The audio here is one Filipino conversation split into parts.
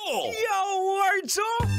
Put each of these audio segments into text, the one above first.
Yo, words, oh!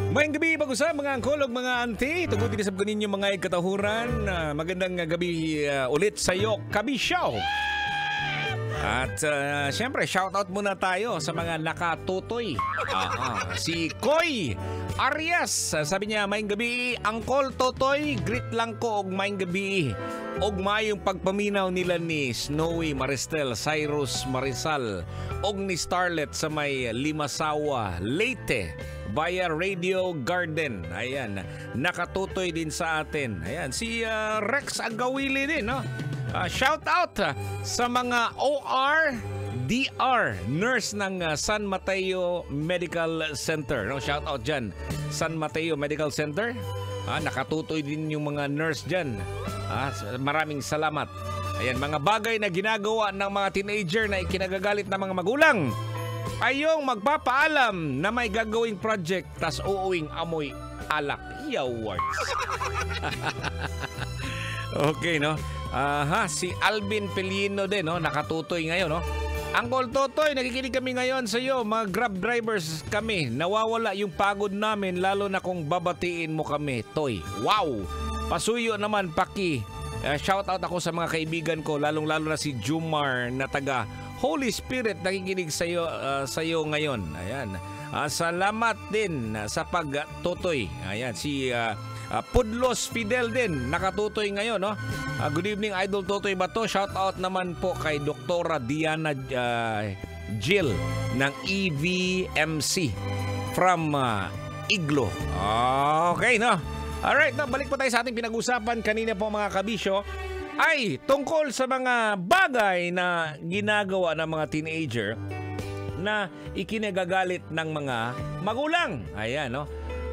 Mayang gabi pag-usap mga angkol ug mga auntie. Tugod din sa ninyo mga katahuran. Magandang gabi ulit sa iyo, Kabisyaw. At syempre, shoutout muna tayo sa mga nakatutoy. Si Koy Arias, sabi niya, mayang gabi, Angkol Totoy, greet lang ko og mayang gabi. Og mayong pagpaminaw nila ni Snowy Maristel, Cyrus Marisal, og ni Starlet sa may Limasawa, Leyte, via Radio Garden. Ayan, nakatutoy din sa atin. Ayan, si Rex Agawili din, no? Shout out sa mga OR, DR, nurse ng San Mateo Medical Center. No? Shout out dyan, San Mateo Medical Center. Nakatutoy din yung mga nurse dyan. Maraming salamat. Ayan, mga bagay na ginagawa ng mga teenager na ikinagagalit ng mga magulang. Ayong magpapaalam na may gagawing project tas uuwing amoy alak. Yawards. Okay, no? Si Alvin Pelino din, no? Nakatutoy ngayon, no? Angkol Totoy, nakikinig kami ngayon sa iyo. Mga Grab drivers kami. Nawawala yung pagod namin lalo na kung babatiin mo kami, Toy. Wow! Pasuyo naman, Paki. Shout out ako sa mga kaibigan ko, lalong-lalo na si Jumar na taga Holy Spirit, nakikinig sa iyo ngayon. Ayan. Salamat din sa pagtutoy. Ayan, si Pudlos Fidel din, nakatutoy ngayon, no? Good evening, Idol Totoy Bato. Shout out naman po kay Doktora Diana Jill ng EVMC from Iglo. Okay, no? Alright, no? Balik po tayo sa ating pinag-usapan kanina po mga kabisyo. Ay tungkol sa mga bagay na ginagawa ng mga teenager na ikinagagalit ng mga magulang. Ayan, no?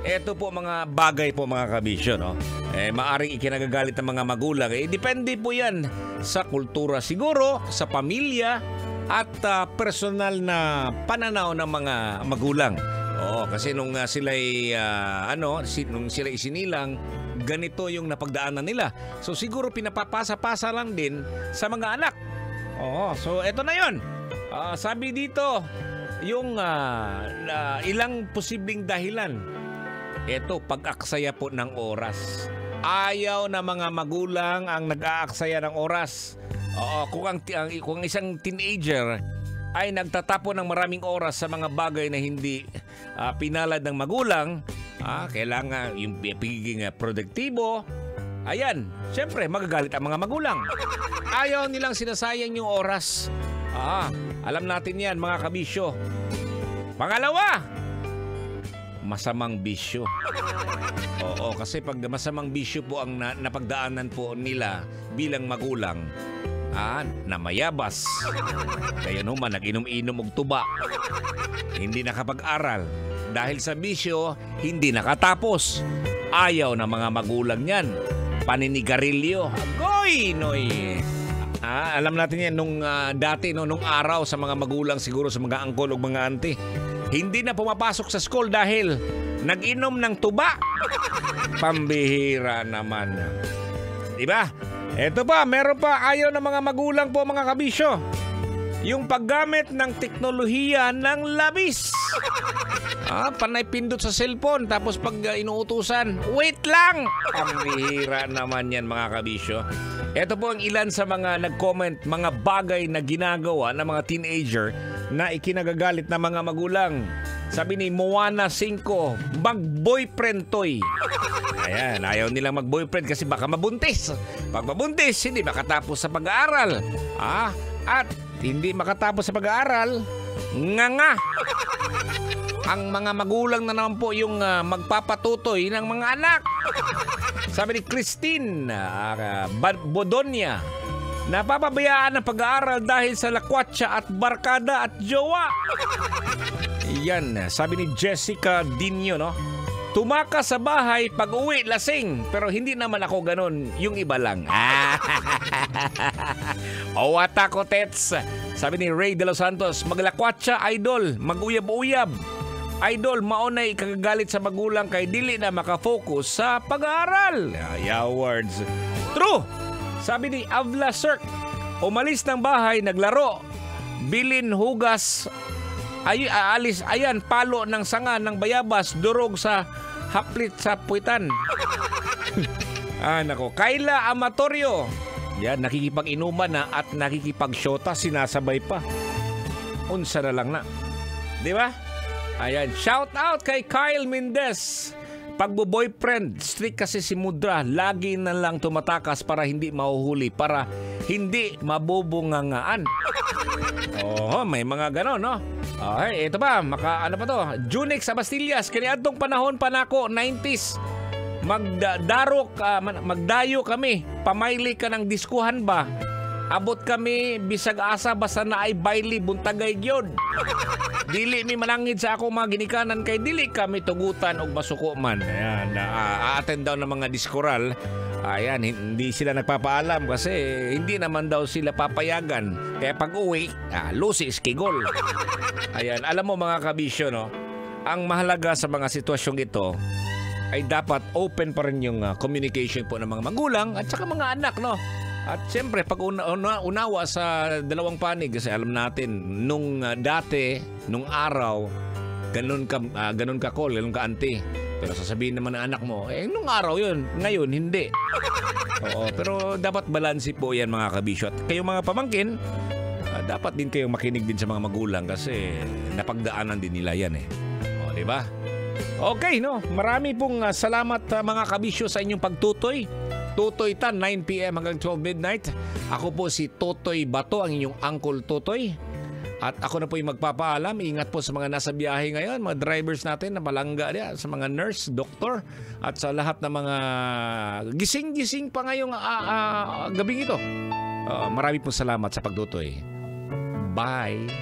Ito po mga bagay po mga kabisyo, no? Maaring ikinagagalit ng mga magulang. Depende po yan sa kultura siguro, sa pamilya at personal na pananaw ng mga magulang. Kasi nung sila'y nung sila isinilang, ganito yung napagdaanan nila. So siguro pinapapasa-pasa lang din sa mga anak. So eto na yon. Sabi dito, yung ilang posibleng dahilan. Eto, pag-aksaya po ng oras. Ayaw na mga magulang ang nag-aaksaya ng oras. Kung isang teenager ay nagtatapon ng maraming oras sa mga bagay na hindi pinalad ng magulang, kailangan yung pagiging produktibo. Ayan, syempre magagalit ang mga magulang. Ayaw nilang sinasayang yung oras. Alam natin yan mga kabisyo. Pangalawa, masamang bisyo. Kasi pag masamang bisyo po ang napagdaanan po nila bilang magulang, namayabas. Kaya naman nag-inom-inom og tuba. Hindi nakapag-aral. Dahil sa bisyo, hindi nakatapos. Ayaw na mga magulang yan. Paninigarilyo. Agoy, noy. Alam natin yan nung dati, nung araw sa mga magulang siguro, sa mga angkol o mga auntie. Hindi na pumapasok sa school dahil nag-inom ng tuba. Pambihira naman. Diba? Eto pa, meron pa ayaw ng mga magulang po mga kabisyo. Yung paggamit ng teknolohiya ng labis. Panay pindot sa cellphone tapos pag inuutusan, wait lang! Pambihira naman yan mga kabisyo. Eto po ang ilan sa mga nag-comment, mga bagay na ginagawa ng mga teenager na ikinagagalit ng mga magulang. Sabi ni Moana 5, mag-boyfriend toy. Ayan, ayaw nilang mag-boyfriend kasi baka mabuntis. Pag mabuntis, hindi makatapos sa pag-aaral. At hindi makatapos sa pag-aaral, nga. Ang mga magulang na naman po yung magpapatutoy ng mga anak. Sabi ni Christine Bodonia, napapabayaan ang pag-aaral dahil sa lakwatsa at barkada at jowa. Yan, sabi ni Jessica Dinyo, no? Tumakas sa bahay pag uwi lasing, pero hindi naman ako ganun, yung iba lang. Owata ko, Tets. Sabi ni Ray De Los Santos, maglakwatsa, idol, maguyab-uyab. Idol, maunay kagagalit sa magulang kay dili na makafocus sa pag-aaral. Words. True. Sabi ni Avla Cirque, umalis ng bahay, naglaro, bilin hugas, alis, ayan, palo ng sanga ng bayabas, durog sa haplit sa puwitan. Nako, Kayla Amatorio. Yan, nakikipag-inuman na at nakikipag-shota, sinasabay pa. Unsa na lang na. Di ba? Ayan, shout out kay Kyle Mendez. Pagbo-boyfriend, strict kasi si Mudra, lagi na lang tumatakas para hindi mahuhuli, para hindi mabubungangaan. May mga ganon, no? Okay, ito ba? Ano pa to? Junix Abastillas, kaniadtong panahon pa nako, 90s. Magdayo kami. Pamaili ka ng diskuhan ba? Abot kami, bisag asa, basta na ay baili, buntagay gyud. Dili mi malangid sa ako mga ginikanan kay dili kami tugutan og masuko man. Ayan, a-attend daw ng mga diskoral. Ayan, hindi sila nagpapaalam kasi hindi naman daw sila papayagan. Kaya pag uwi, lusi iskigol. Ayan, alam mo mga kabisyo, no? Ang mahalaga sa mga sitwasyong ito ay dapat open pa rin yung communication po ng mga magulang at saka mga anak, no? At siyempre, pag unawa sa dalawang panig, kasi alam natin, nung dati, nung araw, ganun ka call, ganun ka auntie. Pero sasabihin naman ng anak mo, nung araw yun, ngayon, hindi. Oo, pero dapat balansi po yan mga kabisyo. At kayong mga pamangkin, dapat din kayong makinig din sa mga magulang kasi napagdaanan din nila yan O, di ba? Okay, no? Marami pong salamat mga kabisyo sa inyong pagtutoy. Tutoy Tan, 9 p.m. hanggang 12 midnight. Ako po si Totoy Bato, ang inyong Uncle Totoy. At ako na po yung magpapaalam. Ingat po sa mga nasa biyahe ngayon, mga drivers natin na palangga niya, sa mga nurse, doktor, at sa lahat ng mga gising-gising pa ngayong gabing ito. Marami po salamat sa pagtutoy. Bye!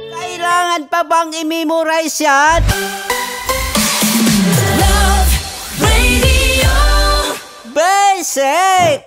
Kailangan pa bang i-memorize yan? Basic!